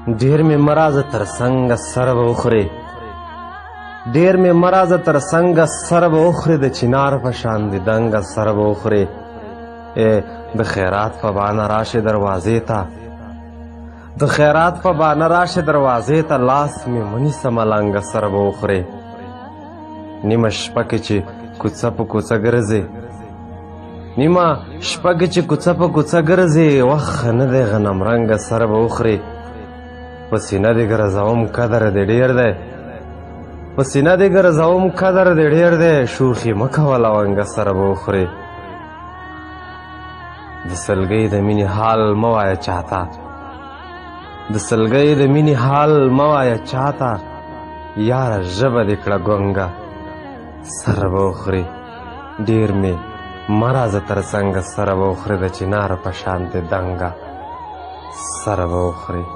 ډیر مې مرازه تر څنګه سر به وخورې ډیر مې مرازه تر څنګه سر به وخورې د چنار په شان د دنګه سر به وخورې د خیرات په بانه راشې دروازې ته د خیرات په بانه راشې دروازې ته لاس مې ونیسه ملنګه سر به وخورې نیمه شپه کې چې کوڅه په کوڅه ګرځې نیمه شپه کې چې کوڅه په کوڅه ګرځې وخت نه دی غنمرنګه سر به وخورې په سینه دې ګرځوم قدر دې ډېر دی په سینه دې ګرځوم قدر دې ډېر دی شوخي مه کوه لونګه سر به وخورې د سلګۍ د مینې حال مه وایه چاته د سلګۍ د مینې حال مه وایه چاته یاره ژبه دې کړه ګونګه سر به وخورې ډېر مې مه راځه تر څنګه سر به وخورې د چنار په شان دې دنګه سر به وخورې